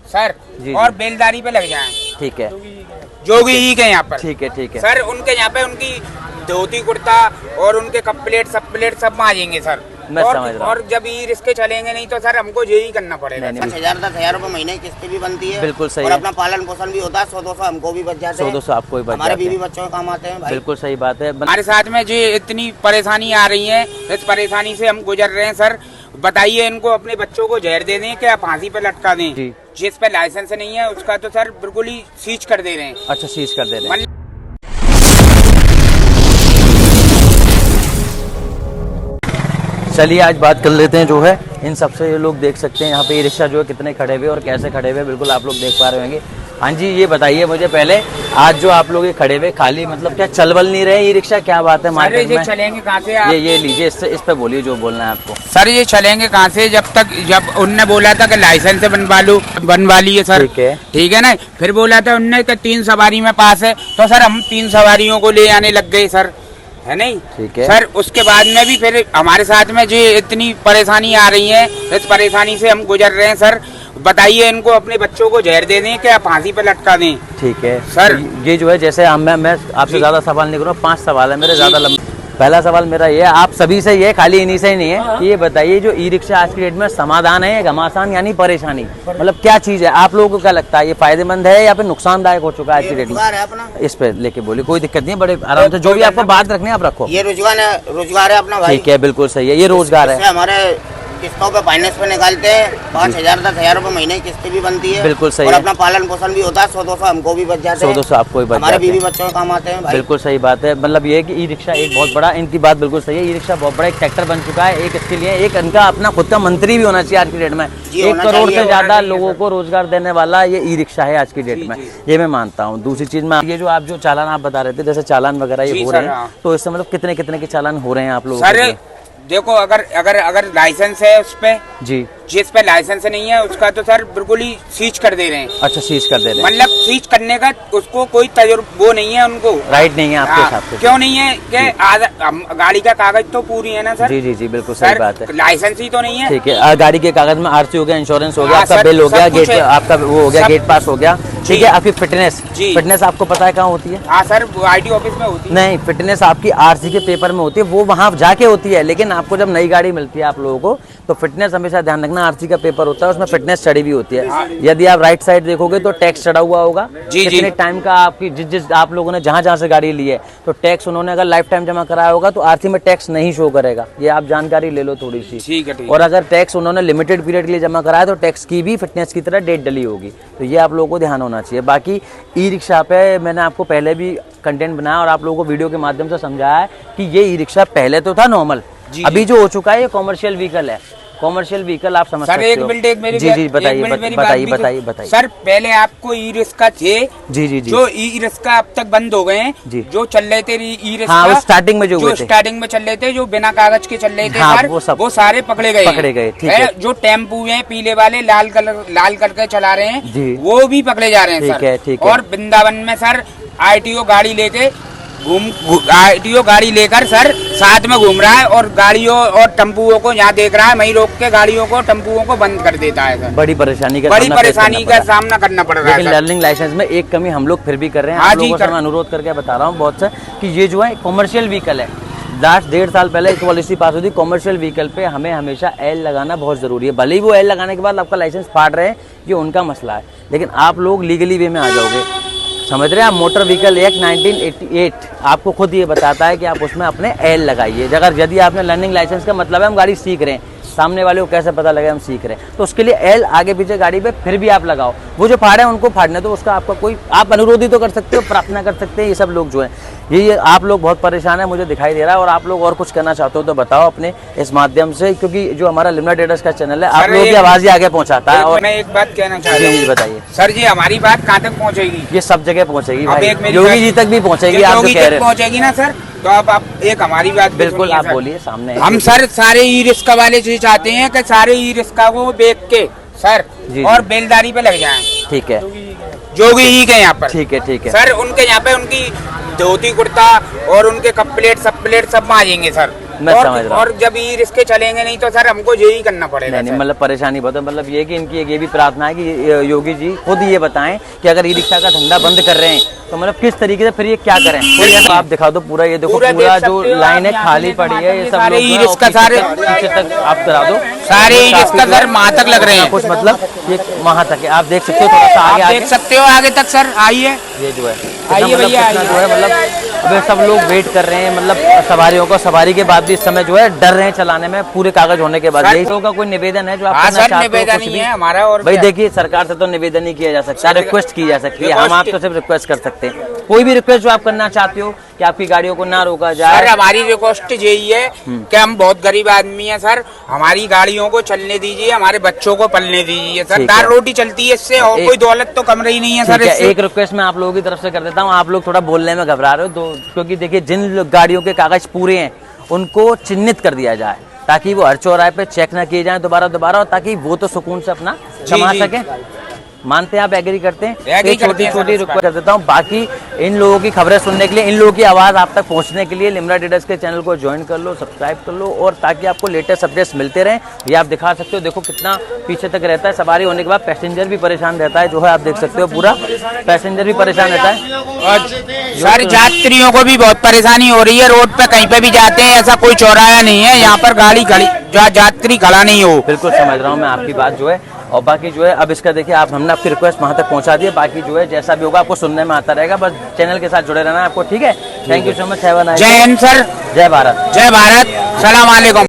Sir जी, और बेलदारी पे लग जाएं। ठीक है, जोगी ही के यहाँ पर ठीक है, ठीक है। सर, उनके यहाँ पे उनकी धोती कुर्ता और उनके कप प्लेट सब मांगेंगे सर। मैं समझ रहा हूँ। और जब ई रिस्के चलेंगे नहीं तो सर हमको यही करना पड़ेगा। नहीं, 5,000 10,000 रुपए महीने की किस्तें भी बनती है। बिल्कुल सही और है। अपना पालन पोषण भी होता है। 100-200 हमको भी बच जाते हैं। 100-200 आपको ही बच हमारे जाते हैं। बीवी बच्चों के काम आते हैं भाई। बिल्कुल सही बात है। हमारे साथ में जो इतनी परेशानी आ रही है, इस परेशानी से हम गुजर रहे हैं सर। बताइए, इनको अपने बच्चों को जहर दे दें क्या फांसी पे लटका दें? जी। जिस पे लाइसेंस नहीं है उसका तो सर बिल्कुल ही सीज कर दे रहे हैं। अच्छा, सीज कर दे रहे हैं। चलिए आज बात कर लेते हैं जो है इन सबसे। ये लोग देख सकते हैं यहाँ पे ई रिक्शा जो है कितने खड़े हुए और कैसे खड़े हुए, बिल्कुल आप लोग देख पा रहे होंगे। हाँ जी, ये बताइए मुझे पहले, आज जो आप लोग ये खड़े हुए खाली मतलब क्या चल बल नहीं रहे ई रिक्शा, क्या बात है मार्केट में? चलेंगे कहाँ से आप? ये लीजिए, इस पे बोलिए जो बोलना है आपको। सर ये चलेंगे कहाँ से जब उनने बोला था कि लाइसेंस बनवा लिए सर। ठीक है ना। फिर बोला था उनने कि 3 सवारी में पास है, तो सर हम 3 सवारियों को ले आने लग गए सर, है नहीं? ठीक है सर। उसके बाद में भी फिर हमारे साथ में जो इतनी परेशानी आ रही है, इस परेशानी से हम गुजर रहे हैं सर। बताइए, इनको अपने बच्चों को जहर दे दें क्या फांसी पे लटका दें? ठीक है सर। ये जो है जैसे मैं आपसे ज्यादा सवाल नहीं करूँगा, 5 सवाल है मेरे, ज्यादा लंबा। पहला सवाल मेरा ये है, आप सभी से ये खाली इन्हीं से ही नहीं है, ये बताइए जो ई रिक्शा आज की डेट में समाधान है, घमासान यानी परेशानी, मतलब क्या चीज है? आप लोगों को क्या लगता है, ये फायदेमंद है या फिर नुकसानदायक हो चुका है आज की डेट में? इस पे लेके बोलिए, कोई दिक्कत नहीं है, बड़े आराम से जो भी आपको बात रखनी है आप रखो। ये रोजगार है अपना भाई। ठीक है, बिल्कुल सही है, ये रोजगार है। हमारे किस्तों पे फाइनेंस पे निकालते हैं। 5,000 10,000 रुपए महीने की किस्तें भी बनती है। बिल्कुल सही और है। अपना पालन पोषण भी होता है। 100-200 हमको भी बच जाते हैं। 100-200 आपको ही बच हमारे जाते हैं। बीवी बच्चों के काम आते हैं भाई। बिल्कुल सही बात है। मतलब ये है कि ई रिक्शा एक बहुत बड़ा, इनकी बात बिल्कुल सही है, ई रिक्शा बहुत बड़ा एक सेक्टर बन चुका है। एक इसके लिए एक इनका अपना खुद का मंत्री भी होना चाहिए आज की डेट में। 1 करोड़ से ज्यादा लोगों को रोजगार देने वाला ये ई रिक्शा है आज की डेट में, ये मैं मानता हूँ। दूसरी चीज में ये जो आप जो चालान आप बता रहे थे, जैसे चालान वगैरह ये हो रहे हैं, तो इससे मतलब कितने कितने के चालान हो रहे हैं आप लोगों के? देखो, अगर लाइसेंस है उस पे जी, जिस पे लाइसेंस नहीं है उसका तो सर बिल्कुल ही सीज कर दे रहे हैं। अच्छा, सीज कर दे रहे हैं, मतलब सीज करने का उसको कोई तजुर्बा वो नहीं है, उनको राइट नहीं है आपके हिसाब से? क्यों नहीं है कि गाड़ी का कागज तो पूरी है ना सर? जी जी जी, बिल्कुल सही बात है। लाइसेंस ही तो नहीं है। ठीक है, गाड़ी के कागज में आरसी हो गया, इंश्योरेंस हो गया, आपका बिल हो गया, गेट आपका वो हो गया, गेट पास हो गया। ठीक है, आपकी फिटनेस आपको पता है कहाँ होती है? हाँ सर, आईटी ऑफिस में होती है। नहीं, फिटनेस आपकी आरसी के पेपर में होती है, वो वहाँ जाके होती है। लेकिन आपको जब नई गाड़ी मिलती है आप लोगों को, तो फिटनेस हमेशा ध्यान रखना, आरसी का पेपर होता है उसमें फिटनेस चढ़ी भी होती है। यदि आप राइट साइड देखोगे तो टैक्स चढ़ा हुआ होगा, कितने टाइम का आपकी जिस आप लोगों ने जहाँ से गाड़ी ली है, तो टैक्स उन्होंने अगर लाइफ टाइम जमा कराया होगा तो आरसी में टैक्स नहीं शो करेगा। ये आप जानकारी ले लो थोड़ी सी। ठीक है। और अगर टैक्स उन्होंने लिमिटेड पीरियड के लिए जमा कराया तो टैक्स की भी फिटनेस की तरह डेट डली होगी। तो ये आप लोगों को ध्यान होना चाहिए। बाकी ई रिक्शा पे मैंने आपको पहले भी कंटेंट बनाया और आप लोगों को वीडियो के माध्यम से समझाया है कि ये ई रिक्शा पहले तो था नॉर्मल, अभी जो हो चुका है ये कॉमर्शियल व्हीकल है। कॉमर्शियल व्हीकल आप समझ सकते हो। जी बताइए सर। पहले आपको ई रिक्शा थे, जी, जो ई रिक्शा अब तक बंद हो गए हैं, जो चल रहे थे ई रिक्शा, हाँ, वो स्टार्टिंग में जो स्टार्टिंग में चल रहे थे, जो बिना कागज के चल रहे थे, हाँ, सर वो सारे पकड़े गए। ठीक है। जो टेम्पू हैं पीले वाले लाल करके चला रहे हैं, वो भी पकड़े जा रहे हैं सर। ठीक है। और वृंदावन में सर आईटीओ गाड़ी लेकर सर साथ में घूम रहा है और गाड़ियों और टेम्पुओं को यहाँ देख रहा है, वहीं रोक के गाड़ियों को टेम्पुओं को बंद कर देता है सर। बड़ी परेशानी का सामना करना पड़ रहा है। लेकिन लर्निंग लाइसेंस में एक कमी हम लोग फिर भी कर रहे हैं। आप लोगों से मैं अनुरोध करके बता रहा हूँ बहुत से कि ये जो है कॉमर्शियल व्हीकल है। लास्ट 1.5 साल पहले एक पॉलिसी पास हुई थी, कॉमर्शियल व्हीकल पे हमें हमेशा एल लगाना बहुत जरूरी है। भले ही वो एल लगाने के बाद आपका लाइसेंस फाड़ रहे हैं, ये उनका मसला है, लेकिन आप लोग लीगली वे में आ जाओगे। समझ रहे हैं आप? मोटर व्हीकल एक्ट 1988 आपको खुद ये बताता है कि आप उसमें अपने एल लगाइए। अगर यदि आपने लर्निंग लाइसेंस का मतलब है हम गाड़ी सीख रहे हैं, सामने वाले को कैसे पता लगे हम सीख रहे हैं, तो उसके लिए एल आगे पीछे गाड़ी पे फिर भी आप लगाओ। वो जो फाड़े हैं उनको फाड़ने तो उसका आपका कोई, आप अनुरोध ही तो कर सकते हो, प्रार्थना कर सकते हैं। ये सब लोग जो है ये आप लोग बहुत परेशान है, मुझे दिखाई दे रहा है। और आप लोग और कुछ कहना चाहते हो तो बताओ अपने इस माध्यम से, क्योंकि जो हमारा लिमना ट्रेडर्स का चैनल है आप लोगों की आवाज ही आगे पहुंचाता है। और मैं एक बात कहना चाहता हूँ। बताइए सर जी, हमारी बात कहाँ तक पहुँचेगी? ये सब जगह पहुँचेगी भाई, योगी जी तक भी पहुँचेगी। आप जो कह रहे हैं पहुँचेगी ना सर, तो आप एक हमारी बात बिल्कुल आप बोलिए सामने। हम सर सारे ई रिक्शा वाले जी चाहते हैं कि सारे ई रिक्शा को बेच के सर और बेलदारी पे लग जाएं। ठीक है, जोगी ही के यहाँ पर। ठीक है सर, उनके यहाँ पे उनकी धोती कुर्ता और उनके कप प्लेट सब मांगेंगे सर। मैं समझ रहा हूँ। और जब ई रिक्शे चलेंगे नहीं तो सर हमको यही करना पड़ेगा। नहीं मतलब परेशानी बहुत है। मतलब ये कि इनकी एक ये भी प्रार्थना है कि योगी जी खुद ये बताएं कि अगर ई रिक्शा का धंधा बंद कर रहे हैं तो मतलब किस तरीके से फिर ये क्या करें। कोई ऐसा आप दिखा दो पूरा, ये देखो पूरा जो लाइन है खाली पड़ी है, ये सब लोग ई रिक्शा सारे पीछे तक आप करा दो, सारे ई रिक्शा सर वहाँ तक लग रहे हैं। कुछ मतलब ये वहाँ तक है, आप देख सकते हो, थोड़ा सा आगे आप देख सकते हो आगे तक सर। आइए ये जो है आइए भैया, जो है मतलब अबे सब लोग वेट कर रहे हैं, मतलब सवारियों को, सवारी के बाद भी इस समय जो है डर रहे हैं चलाने में, पूरे कागज होने के बाद। यही लोगों का कोई निवेदन है जो आप करना चाहते हो? निवेदन ही है हमारा। और भाई देखिए, सरकार से तो निवेदन ही किया जा सकता है, रिक्वेस्ट की जा सकती है, हम आपको सिर्फ रिक्वेस्ट कर सकते हैं। कोई भी रिक्वेस्ट जो आप करना चाहते हो कि आपकी गाड़ियों को ना रोका जाए। सर हमारी रिक्वेस्ट यही है कि हम बहुत गरीब आदमी हैं सर, हमारी गाड़ियों को चलने दीजिए, हमारे बच्चों को पलने दीजिए सर। दाल रोटी चलती है इससे, और कोई दौलत तो कम रही नहीं है सर इससे। एक रिक्वेस्ट मैं आप लोगों की तरफ से कर देता हूँ, आप लोग थोड़ा बोलने में घबरा रहे हो क्योंकि देखिए जिन गाड़ियों के कागज पूरे हैं उनको चिन्हित कर दिया जाए ताकि वो हर चौराहे पे चेक ना किए जाए दोबारा, और ताकि वो तो सुकून से अपना कमा सके। मानते हैं आप, एग्री करते हैं? छोटी छोटी रिक्वेस्ट कर देता हूँ। बाकी इन लोगों की खबरें सुनने के लिए, इन लोगों की आवाज़ आप तक पहुँचने के लिए लिम्रा ट्रेडर्स के चैनल को ज्वाइन कर लो, सब्सक्राइब कर लो, और ताकि आपको लेटेस्ट अपडेट्स मिलते रहें। ये आप दिखा सकते हो, देखो कितना पीछे तक रहता है। सवारी होने के बाद पैसेंजर भी परेशान रहता है, जो है आप देख सकते हो, पूरा पैसेंजर भी परेशान रहता है और सर यात्रियों को भी बहुत परेशानी हो रही है। रोड पे कहीं पे भी जाते हैं, ऐसा कोई चौराहा नहीं है यहाँ पर गाड़ी खड़ी जहाँ यात्री खड़ा नहीं हो। बिल्कुल समझ रहा हूँ मैं आपकी बात जो है। और बाकी जो है अब इसका देखिए, आप हमने आपकी रिक्वेस्ट वहाँ तक पहुँचा दी है। बाकी जो है जैसा भी होगा आपको सुनने में आता रहेगा, बस चैनल के साथ जुड़े रहना है आपको, ठीक है? Thank you so much. जय हिंद सर, जय भारत, जय भारत, सलाम वालेकुम।